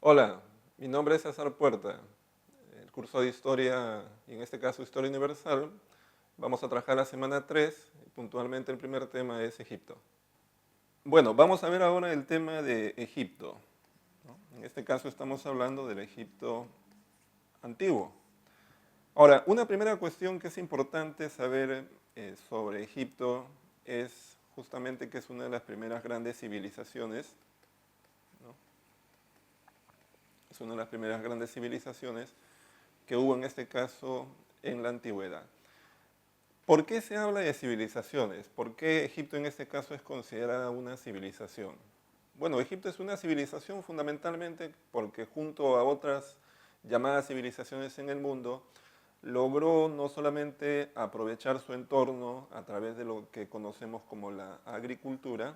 Hola, mi nombre es César Puerta. El curso de Historia, y en este caso Historia Universal, vamos a trabajar la semana 3 y puntualmente el primer tema es Egipto. Bueno, vamos a ver ahora el tema de Egipto, ¿no? En este caso estamos hablando del Egipto antiguo. Ahora, una primera cuestión que es importante saber sobre Egipto es justamente que es una de las primeras grandes civilizaciones, ¿no? Es una de las primeras grandes civilizaciones que hubo en este caso en la antigüedad. ¿Por qué se habla de civilizaciones? ¿Por qué Egipto en este caso es considerada una civilización? Bueno, Egipto es una civilización fundamentalmente porque junto a otras llamadas civilizaciones en el mundo, logró no solamente aprovechar su entorno a través de lo que conocemos como la agricultura,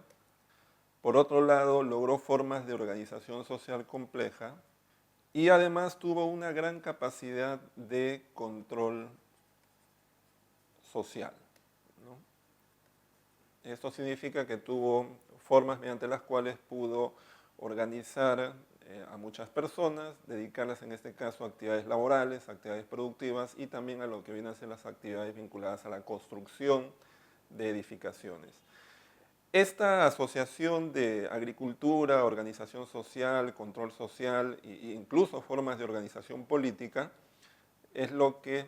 por otro lado logró formas de organización social compleja y además tuvo una gran capacidad de control social, ¿no? Esto significa que tuvo formas mediante las cuales pudo organizar a muchas personas, dedicarlas en este caso a actividades laborales, actividades productivas y también a lo que vienen a ser las actividades vinculadas a la construcción de edificaciones. Esta asociación de agricultura, organización social, control social e incluso formas de organización política es lo que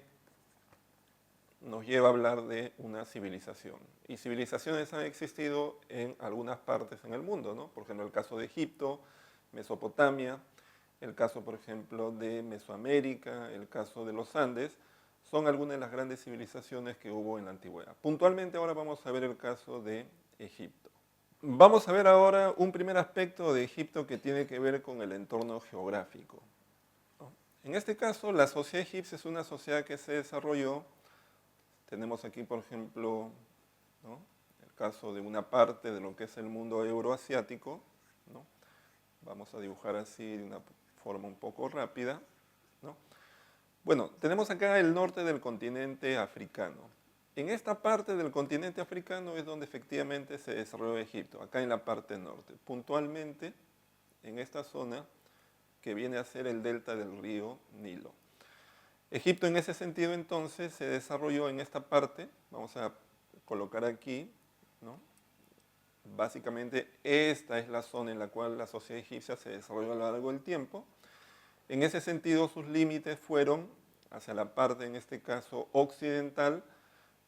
nos lleva a hablar de una civilización. Y civilizaciones han existido en algunas partes en el mundo, ¿no? Por ejemplo, el caso de Egipto, Mesopotamia, el caso, por ejemplo, de Mesoamérica, el caso de los Andes, son algunas de las grandes civilizaciones que hubo en la antigüedad. Puntualmente ahora vamos a ver el caso de Egipto. Vamos a ver ahora un primer aspecto de Egipto que tiene que ver con el entorno geográfico, ¿no? En este caso, la sociedad egipcia es una sociedad que se desarrolló. Tenemos aquí, por ejemplo, ¿no?, el caso de una parte de lo que es el mundo euroasiático, ¿no? Vamos a dibujar así de una forma un poco rápida, ¿no? Bueno, tenemos acá el norte del continente africano. En esta parte del continente africano es donde efectivamente se desarrolló Egipto, acá en la parte norte. Puntualmente, en esta zona que viene a ser el delta del río Nilo. Egipto en ese sentido entonces se desarrolló en esta parte, vamos a colocar aquí, ¿no? Básicamente esta es la zona en la cual la sociedad egipcia se desarrolló a lo largo del tiempo. En ese sentido sus límites fueron hacia la parte, en este caso occidental,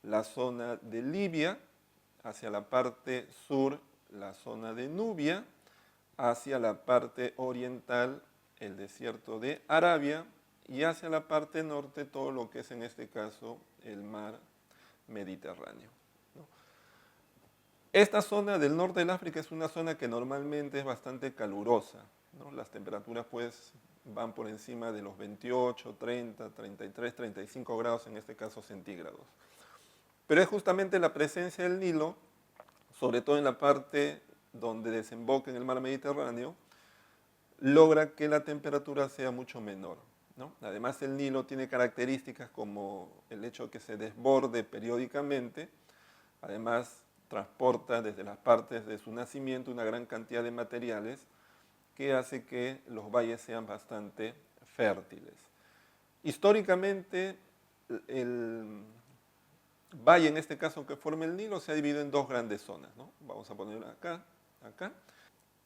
la zona de Libia, hacia la parte sur la zona de Nubia, hacia la parte oriental el desierto de Arabia, y hacia la parte norte todo lo que es en este caso el mar Mediterráneo, ¿no? Esta zona del norte del África es una zona que normalmente es bastante calurosa, ¿no? Las temperaturas pues van por encima de los 28, 30, 33, 35 grados en este caso centígrados. Pero es justamente la presencia del Nilo, sobre todo en la parte donde desemboca en el mar Mediterráneo, logra que la temperatura sea mucho menor, ¿no? Además el Nilo tiene características como el hecho de que se desborde periódicamente, además transporta desde las partes de su nacimiento una gran cantidad de materiales que hace que los valles sean bastante fértiles. Históricamente el valle, en este caso que forma el Nilo, se ha dividido en dos grandes zonas, ¿no? Vamos a poner acá, acá.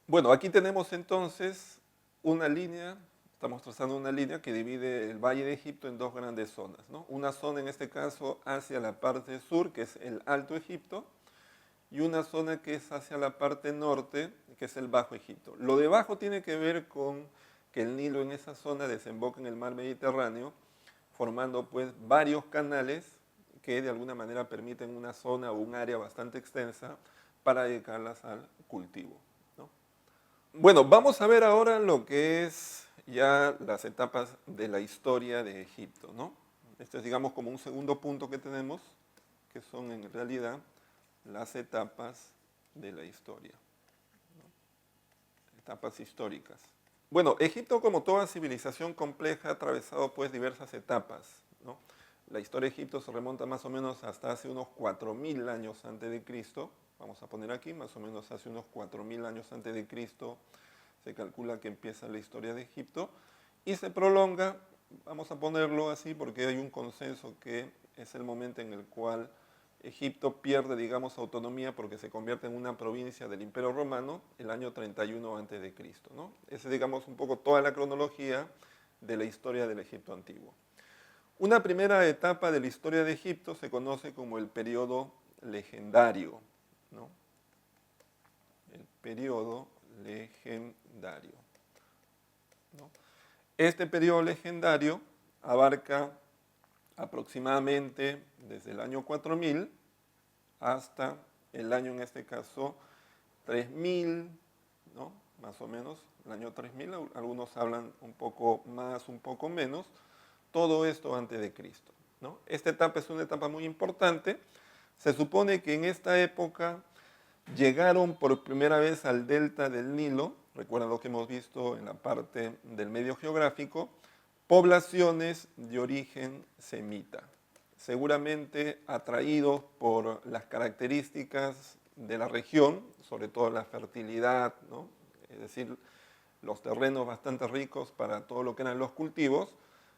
Bueno, aquí tenemos entonces una línea, estamos trazando una línea que divide el Valle de Egipto en dos grandes zonas, ¿no? Una zona en este caso hacia la parte sur, que es el Alto Egipto, y una zona que es hacia la parte norte, que es el Bajo Egipto. Lo de abajo tiene que ver con que el Nilo en esa zona desemboca en el mar Mediterráneo, formando pues varios canales que de alguna manera permiten una zona o un área bastante extensa para dedicarlas al cultivo, ¿no? Bueno, vamos a ver ahora lo que es ya las etapas de la historia de Egipto, ¿no? Este es, digamos, como un segundo punto que tenemos, que son en realidad las etapas de la historia, ¿no? Etapas históricas. Bueno, Egipto, como toda civilización compleja, ha atravesado pues diversas etapas, ¿no? La historia de Egipto se remonta más o menos hasta hace unos 4000 años antes de Cristo. Vamos a poner aquí, más o menos hace unos 4000 años antes de Cristo, se calcula que empieza la historia de Egipto, y se prolonga, vamos a ponerlo así, porque hay un consenso que es el momento en el cual Egipto pierde, digamos, autonomía porque se convierte en una provincia del Imperio Romano el año 31 a.C., ¿no? Esa es, digamos, un poco toda la cronología de la historia del Egipto antiguo. Una primera etapa de la historia de Egipto se conoce como el periodo legendario, ¿no? El periodo legendario, ¿no? Este periodo legendario abarca aproximadamente desde el año 4000 hasta el año, en este caso, 3000, ¿no? Más o menos, el año 3000, algunos hablan un poco más, un poco menos, todo esto antes de Cristo, ¿no? Esta etapa es una etapa muy importante. Se supone que en esta época llegaron por primera vez al delta del Nilo, recuerden lo que hemos visto en la parte del medio geográfico, poblaciones de origen semita, seguramente atraídos por las características de la región, sobre todo la fertilidad, ¿no? Es decir, los terrenos bastante ricos para todo lo que eran los cultivos.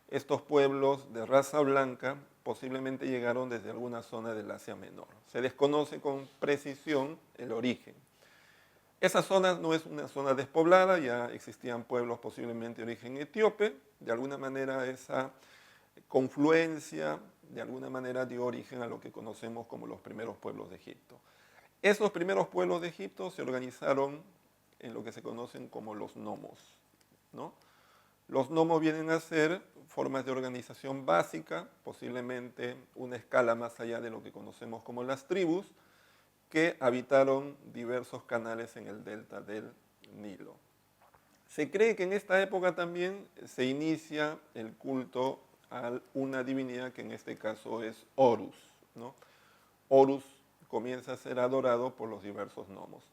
Estos pueblos de raza blanca posiblemente llegaron desde alguna zona del Asia Menor. Se desconoce con precisión el origen. Esa zona no es una zona despoblada, ya existían pueblos posiblemente de origen etíope. De alguna manera esa confluencia, de alguna manera dio origen a lo que conocemos como los primeros pueblos de Egipto. Esos primeros pueblos de Egipto se organizaron en lo que se conocen como los nomos, ¿no? Los nomos vienen a ser formas de organización básica, posiblemente una escala más allá de lo que conocemos como las tribus, que habitaron diversos canales en el delta del Nilo. Se cree que en esta época también se inicia el culto a una divinidad que en este caso es Horus, ¿no? Horus comienza a ser adorado por los diversos nomos.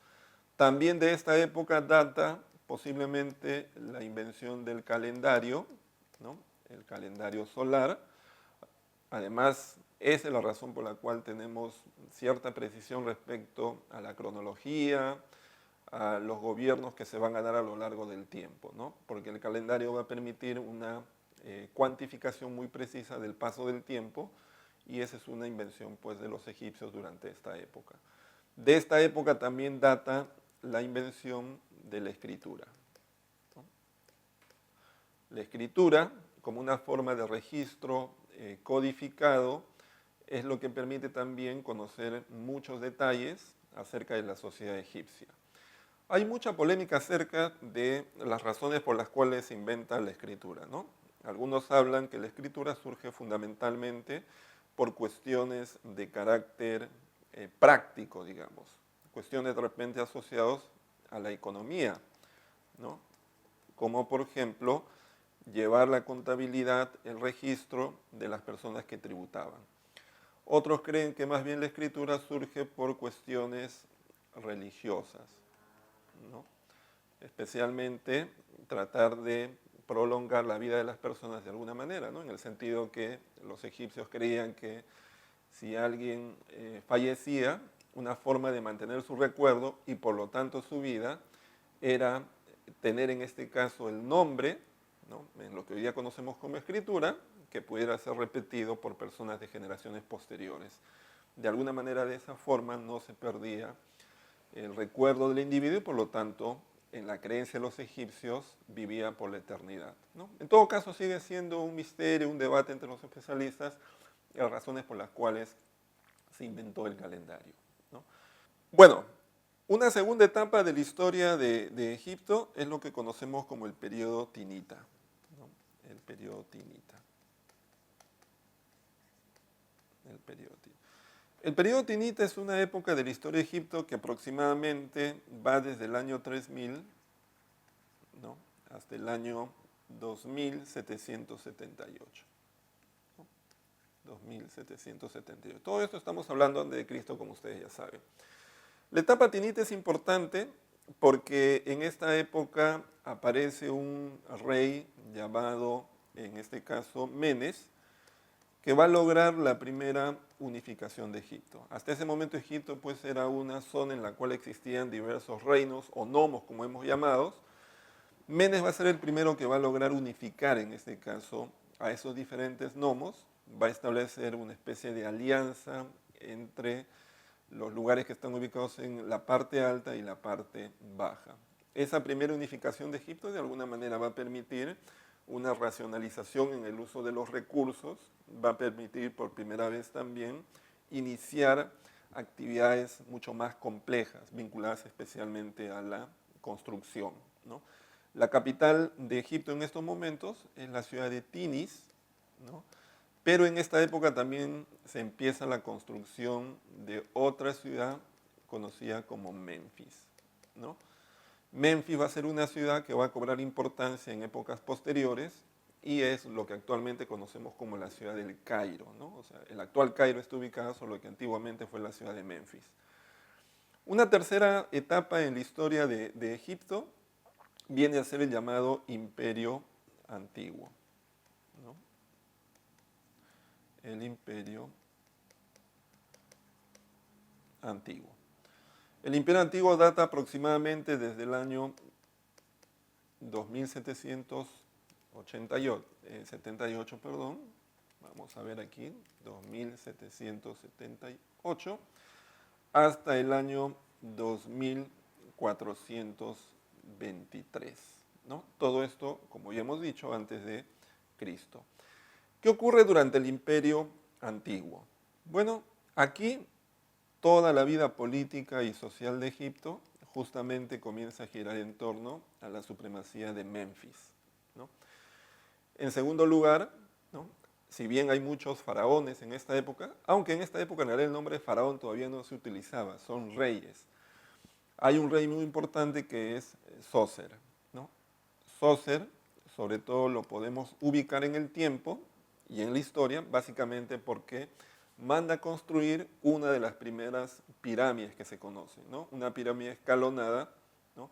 También de esta época data posiblemente la invención del calendario, ¿no? El calendario solar. Además, esa es la razón por la cual tenemos cierta precisión respecto a la cronología, a los gobiernos que se van a dar a lo largo del tiempo, ¿no? Porque el calendario va a permitir una cuantificación muy precisa del paso del tiempo, y esa es una invención, pues, de los egipcios durante esta época. De esta época también data la invención de la escritura, ¿no? La escritura, como una forma de registro codificado, es lo que permite también conocer muchos detalles acerca de la sociedad egipcia. Hay mucha polémica acerca de las razones por las cuales se inventa la escritura, ¿no? Algunos hablan que la escritura surge fundamentalmente por cuestiones de carácter práctico, digamos, cuestiones de repente asociadas a la economía, ¿no? Como por ejemplo llevar la contabilidad, el registro de las personas que tributaban. Otros creen que más bien la escritura surge por cuestiones religiosas, ¿no? Especialmente tratar de prolongar la vida de las personas de alguna manera, ¿no? En el sentido que los egipcios creían que si alguien fallecía, una forma de mantener su recuerdo y por lo tanto su vida era tener en este caso el nombre, ¿no? En lo que hoy día conocemos como escritura, que pudiera ser repetido por personas de generaciones posteriores. De alguna manera, de esa forma no se perdía el recuerdo del individuo y por lo tanto en la creencia de los egipcios vivía por la eternidad, ¿no? En todo caso sigue siendo un misterio, un debate entre los especialistas, las razones por las cuales se inventó el calendario, ¿no? Bueno, una segunda etapa de la historia de Egipto es lo que conocemos como el periodo tinita, ¿no? El periodo tinita. El periodo tinita es una época de la historia de Egipto que aproximadamente va desde el año 3000, ¿no? Hasta el año 2778. 2778. Todo esto estamos hablando antes de Cristo, como ustedes ya saben. La etapa tinita es importante porque en esta época aparece un rey llamado, en este caso, Menes, que va a lograr la primera unificación de Egipto. Hasta ese momento Egipto pues era una zona en la cual existían diversos reinos o nomos, como hemos llamado, Menes va a ser el primero que va a lograr unificar, en este caso, a esos diferentes nomos, va a establecer una especie de alianza entre los lugares que están ubicados en la parte alta y la parte baja. Esa primera unificación de Egipto de alguna manera va a permitir una racionalización en el uso de los recursos, va a permitir por primera vez también iniciar actividades mucho más complejas, vinculadas especialmente a la construcción, ¿no? La capital de Egipto en estos momentos es la ciudad de Tinis, ¿no? Pero en esta época también se empieza la construcción de otra ciudad conocida como Memphis, ¿no? Memphis va a ser una ciudad que va a cobrar importancia en épocas posteriores y es lo que actualmente conocemos como la ciudad del Cairo, ¿no? O sea, el actual Cairo está ubicado sobre lo que antiguamente fue la ciudad de Memphis. Una tercera etapa en la historia de Egipto viene a ser el llamado Imperio Antiguo, ¿no? El Imperio Antiguo. El Imperio Antiguo data aproximadamente desde el año 2778, perdón. Vamos a ver aquí, 2778, hasta el año 2423, ¿no? Todo esto, como ya hemos dicho, antes de Cristo. ¿Qué ocurre durante el Imperio Antiguo? Bueno, aquí toda la vida política y social de Egipto justamente comienza a girar en torno a la supremacía de Memphis, ¿no? En segundo lugar, ¿no?, si bien hay muchos faraones en esta época, aunque en esta época en realidad el nombre de faraón todavía no se utilizaba, son reyes. Hay un rey muy importante que es Sócer, ¿no? Sócer, sobre todo lo podemos ubicar en el tiempo y en la historia, básicamente porque manda a construir una de las primeras pirámides que se conocen, ¿no? Una pirámide escalonada, ¿no?,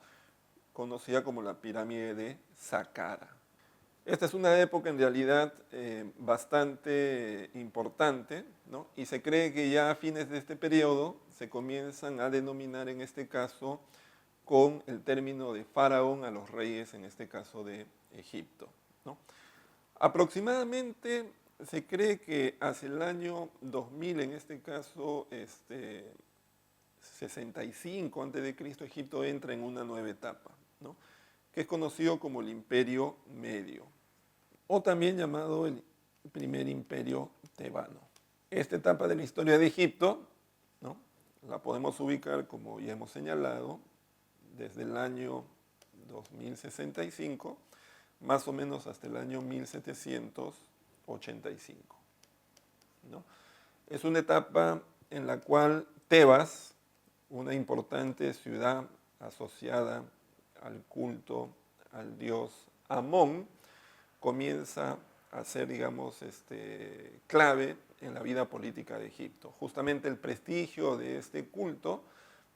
conocida como la pirámide de Saqqara. Esta es una época en realidad bastante importante, ¿no? Y se cree que ya a fines de este periodo se comienzan a denominar en este caso con el término de faraón a los reyes, en este caso de Egipto, ¿no? Aproximadamente se cree que hacia el año 2000, en este caso 65 a.C., Egipto entra en una nueva etapa, ¿no?, que es conocido como el Imperio Medio, o también llamado el primer imperio tebano. Esta etapa de la historia de Egipto, ¿no?, la podemos ubicar, como ya hemos señalado, desde el año 2065, más o menos hasta el año 1785, ¿no? Es una etapa en la cual Tebas, una importante ciudad asociada al culto al dios Amón, comienza a ser, digamos, clave en la vida política de Egipto. Justamente el prestigio de este culto,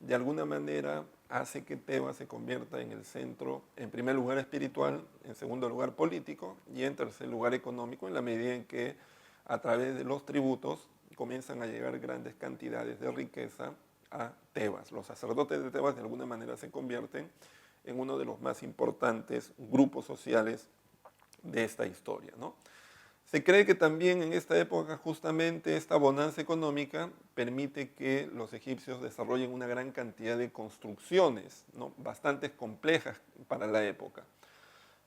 de alguna manera, hace que Tebas se convierta en el centro, en primer lugar espiritual, en segundo lugar político y en tercer lugar económico, en la medida en que a través de los tributos comienzan a llegar grandes cantidades de riqueza a Tebas. Los sacerdotes de Tebas de alguna manera se convierten en uno de los más importantes grupos sociales de esta historia, ¿no? Se cree que también en esta época justamente esta bonanza económica permite que los egipcios desarrollen una gran cantidad de construcciones, ¿no?, bastante complejas para la época.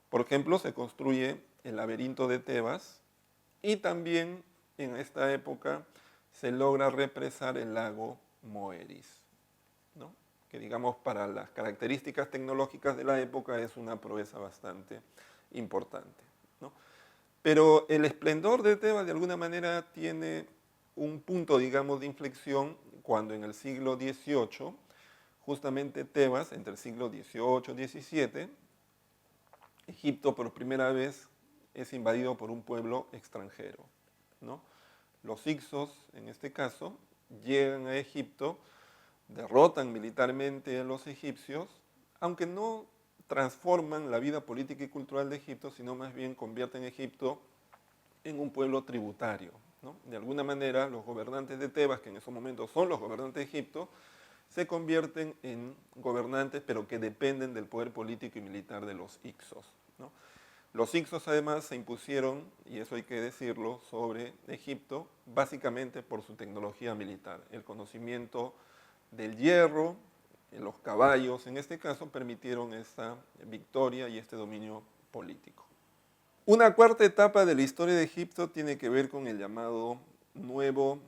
Por ejemplo, se construye el laberinto de Tebas y también en esta época se logra represar el lago Moeris, ¿no?, que digamos para las características tecnológicas de la época es una proeza bastante importante, ¿no? Pero el esplendor de Tebas de alguna manera tiene un punto, digamos, de inflexión cuando en el siglo XVIII, justamente Tebas, entre el siglo XVIII y XVII, Egipto por primera vez es invadido por un pueblo extranjero, ¿no? Los hicsos, en este caso, llegan a Egipto, derrotan militarmente a los egipcios, aunque no transforman la vida política y cultural de Egipto, sino más bien convierten a Egipto en un pueblo tributario, ¿no? De alguna manera, los gobernantes de Tebas, que en esos momentos son los gobernantes de Egipto, se convierten en gobernantes, pero que dependen del poder político y militar de los Hicsos, ¿no? Los Hicsos además se impusieron, y eso hay que decirlo, sobre Egipto, básicamente por su tecnología militar. El conocimiento del hierro, los caballos, en este caso, permitieron esta victoria y este dominio político. Una cuarta etapa de la historia de Egipto tiene que ver con el llamado Nuevo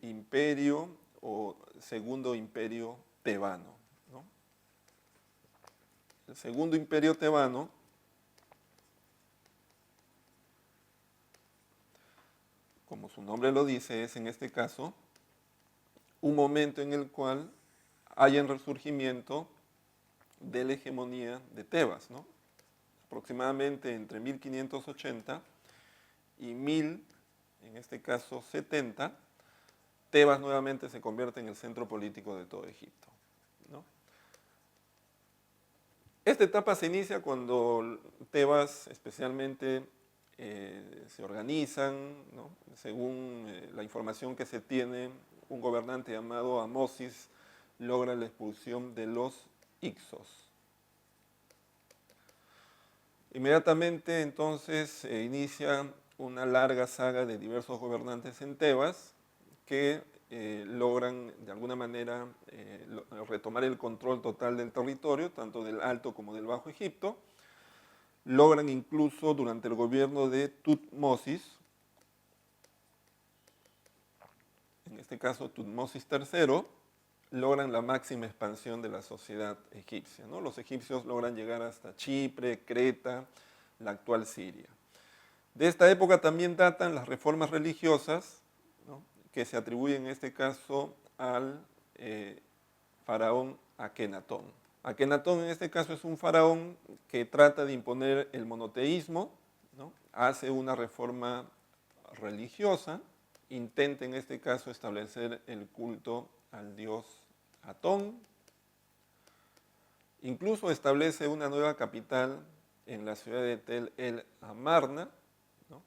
Imperio o Segundo Imperio Tebano, ¿no? El Segundo Imperio Tebano como su nombre lo dice, es en este caso un momento en el cual hay el resurgimiento de la hegemonía de Tebas, ¿no? Aproximadamente entre 1580 y 1000, en este caso 70, Tebas nuevamente se convierte en el centro político de todo Egipto, ¿no? Esta etapa se inicia cuando Tebas especialmente se organizan, ¿no? Según la información que se tiene, un gobernante llamado Amosis logra la expulsión de los Hicsos. Inmediatamente entonces se inicia una larga saga de diversos gobernantes en Tebas que logran de alguna manera retomar el control total del territorio, tanto del Alto como del Bajo Egipto. Logran incluso durante el gobierno de Tutmosis, en este caso Tutmosis III, logran la máxima expansión de la sociedad egipcia, ¿no? Los egipcios logran llegar hasta Chipre, Creta, la actual Siria. De esta época también datan las reformas religiosas, ¿no? Que se atribuyen en este caso al faraón Akenatón. Akenatón en este caso es un faraón que trata de imponer el monoteísmo, ¿no? Hace una reforma religiosa, intenta en este caso establecer el culto al dios Atón, incluso establece una nueva capital en la ciudad de Tel el Amarna, ¿no?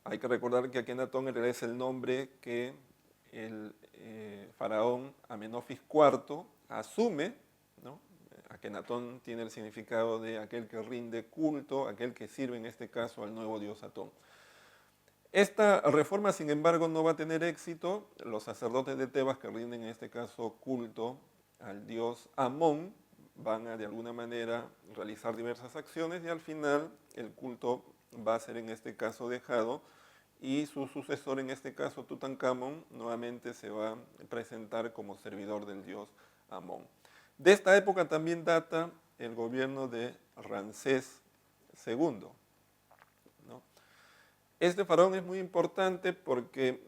Hay que recordar que Akenatón es el nombre que el faraón Amenofis IV asume, ¿no? Akenatón tiene el significado de aquel que rinde culto, aquel que sirve en este caso al nuevo dios Atón. Esta reforma, sin embargo, no va a tener éxito. Los sacerdotes de Tebas que rinden en este caso culto al dios Amón van a de alguna manera realizar diversas acciones y al final el culto va a ser en este caso dejado y su sucesor, en este caso Tutankamón, nuevamente se va a presentar como servidor del dios Amón. De esta época también data el gobierno de Ramsés II, ¿no? Este faraón es muy importante porque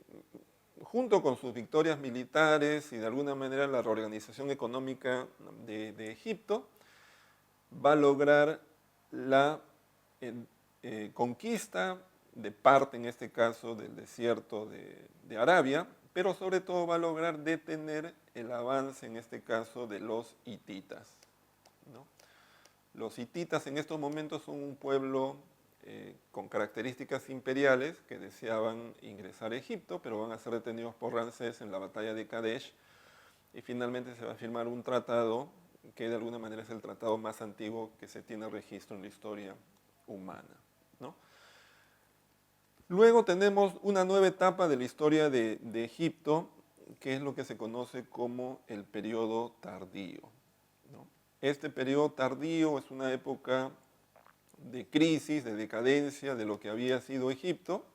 junto con sus victorias militares y de alguna manera la reorganización económica de Egipto, va a lograr la conquista de parte, en este caso, del desierto de Arabia, pero sobre todo va a lograr detener el avance, en este caso, de los hititas, ¿no? Los hititas en estos momentos son un pueblo con características imperiales que deseaban ingresar a Egipto, pero van a ser detenidos por Ramsés en la batalla de Kadesh y finalmente se va a firmar un tratado que de alguna manera es el tratado más antiguo que se tiene registro en la historia humana, ¿no? Luego tenemos una nueva etapa de la historia de Egipto, que es lo que se conoce como el periodo tardío, ¿no? Este periodo tardío es una época de crisis, de decadencia de lo que había sido Egipto,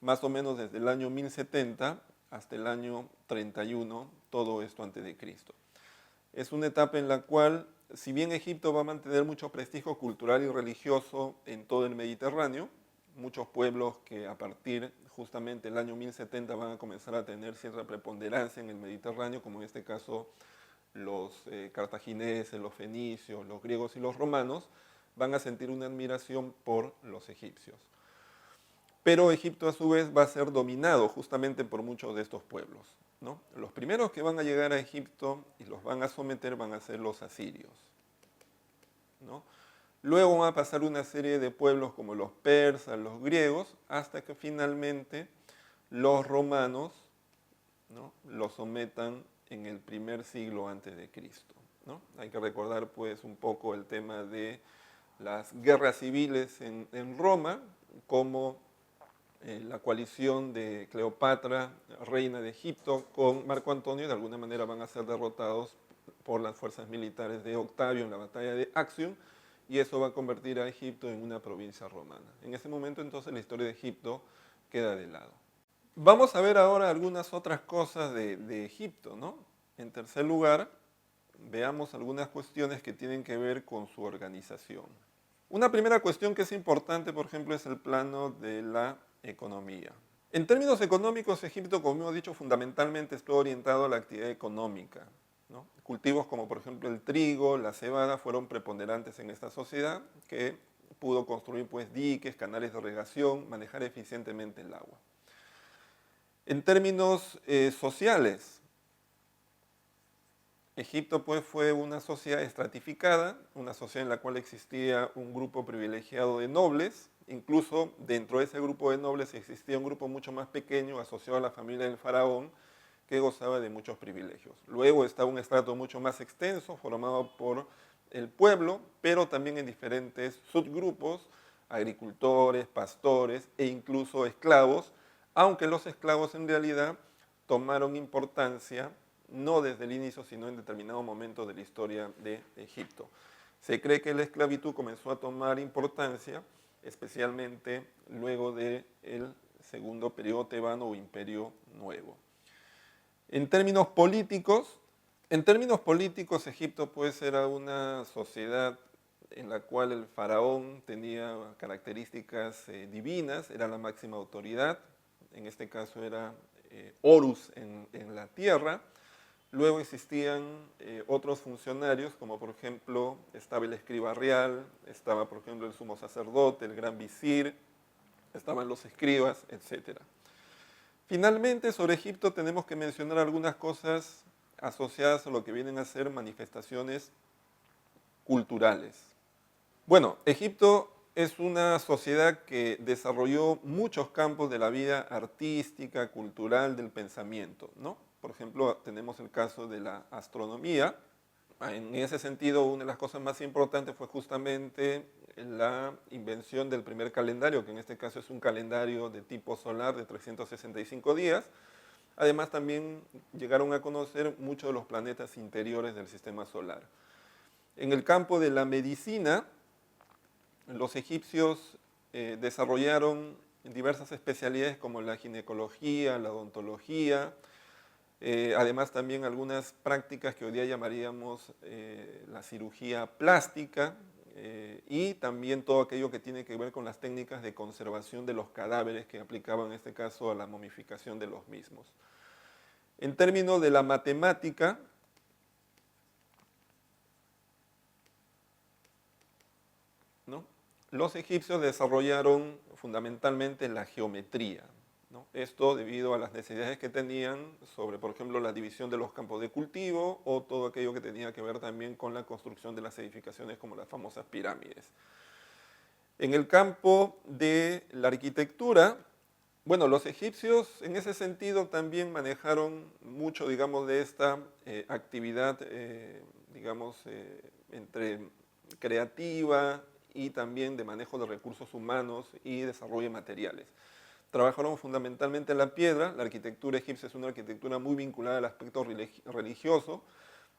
más o menos desde el año 1070 hasta el año 31, todo esto antes de Cristo. Es una etapa en la cual, si bien Egipto va a mantener mucho prestigio cultural y religioso en todo el Mediterráneo, muchos pueblos que a partir justamente del año 1070 van a comenzar a tener cierta preponderancia en el Mediterráneo, como en este caso los cartagineses, los fenicios, los griegos y los romanos, van a sentir una admiración por los egipcios. Pero Egipto a su vez va a ser dominado justamente por muchos de estos pueblos, ¿no? Los primeros que van a llegar a Egipto y los van a someter van a ser los asirios, ¿no? Luego van a pasar una serie de pueblos como los persas, los griegos, hasta que finalmente los romanos, ¿no?, los sometan en el primer siglo antes de Cristo, ¿no? Hay que recordar pues un poco el tema de las guerras civiles en Roma, como la coalición de Cleopatra, reina de Egipto, con Marco Antonio, de alguna manera van a ser derrotados por las fuerzas militares de Octavio en la batalla de Actium, y eso va a convertir a Egipto en una provincia romana. En ese momento entonces la historia de Egipto queda de lado. Vamos a ver ahora algunas otras cosas de Egipto, ¿no? En tercer lugar, veamos algunas cuestiones que tienen que ver con su organización. Una primera cuestión que es importante, por ejemplo, es el plano de la economía. En términos económicos, Egipto, como hemos dicho, fundamentalmente está orientado a la actividad económica, ¿no? Cultivos como, por ejemplo, el trigo, la cebada, fueron preponderantes en esta sociedad que pudo construir pues, diques, canales de irrigación, manejar eficientemente el agua. En términos sociales, Egipto pues, fue una sociedad estratificada, una sociedad en la cual existía un grupo privilegiado de nobles, incluso dentro de ese grupo de nobles existía un grupo mucho más pequeño asociado a la familia del faraón que gozaba de muchos privilegios. Luego estaba un estrato mucho más extenso formado por el pueblo, pero también en diferentes subgrupos, agricultores, pastores e incluso esclavos, aunque los esclavos en realidad tomaron importancia no desde el inicio, sino en determinado momento de la historia de Egipto. Se cree que la esclavitud comenzó a tomar importancia, especialmente luego del segundo periodo tebano o imperio nuevo. En términos políticos, Egipto pues era una sociedad en la cual el faraón tenía características divinas, era la máxima autoridad, en este caso era Horus en la tierra. Luego existían otros funcionarios, como por ejemplo estaba el escriba real, estaba por ejemplo el sumo sacerdote, el gran visir, estaban los escribas, etc. Finalmente, sobre Egipto tenemos que mencionar algunas cosas asociadas a lo que vienen a ser manifestaciones culturales. Bueno, Egipto es una sociedad que desarrolló muchos campos de la vida artística, cultural, del pensamiento, ¿no? Por ejemplo, tenemos el caso de la astronomía. En ese sentido, una de las cosas más importantes fue justamente la invención del primer calendario, que en este caso es un calendario de tipo solar de 365 días. Además, también llegaron a conocer muchos de los planetas interiores del sistema solar. En el campo de la medicina, los egipcios desarrollaron diversas especialidades como la ginecología, la odontología, además también algunas prácticas que hoy día llamaríamos la cirugía plástica y también todo aquello que tiene que ver con las técnicas de conservación de los cadáveres que aplicaban en este caso a la momificación de los mismos. En términos de la matemática, ¿no? Los egipcios desarrollaron fundamentalmente la geometría, ¿no? Esto debido a las necesidades que tenían sobre, por ejemplo, la división de los campos de cultivo o todo aquello que tenía que ver también con la construcción de las edificaciones como las famosas pirámides. En el campo de la arquitectura, bueno, los egipcios en ese sentido también manejaron mucho, digamos, de esta actividad, digamos, entre creativa y también de manejo de recursos humanos y desarrollo de materiales. Trabajaron fundamentalmente en la piedra. La arquitectura egipcia es una arquitectura muy vinculada al aspecto religioso.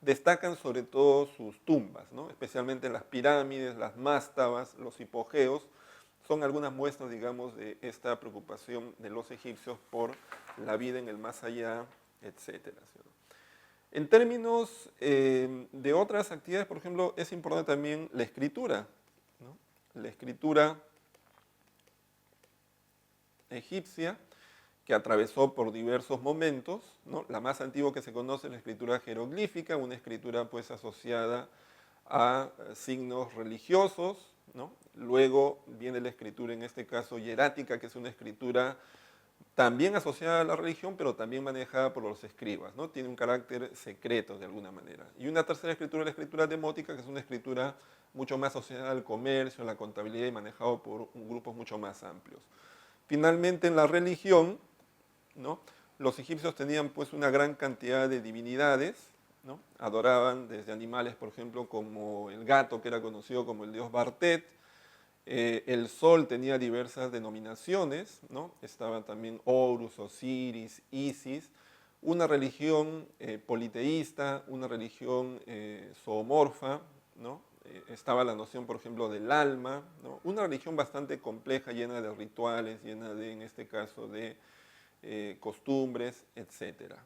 Destacan sobre todo sus tumbas, ¿no? Especialmente las pirámides, las mástabas, los hipogeos. Son algunas muestras, digamos, de esta preocupación de los egipcios por la vida en el más allá, etc. En términos de otras actividades, por ejemplo, es importante también la escritura, ¿no? La escritura egipcia, que atravesó por diversos momentos, ¿no? La más antigua que se conoce es la escritura jeroglífica, una escritura pues asociada a signos religiosos, ¿no? Luego viene la escritura, en este caso hierática, que es una escritura también asociada a la religión, pero también manejada por los escribas, ¿no? Tiene un carácter secreto de alguna manera. Y una tercera escritura, la escritura demótica, que es una escritura mucho más asociada al comercio, a la contabilidad y manejado por grupos mucho más amplios. Finalmente, en la religión, ¿no? Los egipcios tenían pues una gran cantidad de divinidades, ¿no? Adoraban desde animales, por ejemplo, como el gato, que era conocido como el dios Bartet. El sol tenía diversas denominaciones, ¿no? Estaba también Horus, Osiris, Isis. Una religión politeísta, una religión zoomorfa, ¿no? Estaba la noción, por ejemplo, del alma, ¿no? Una religión bastante compleja, llena de rituales, llena de, en este caso, de costumbres, etcétera.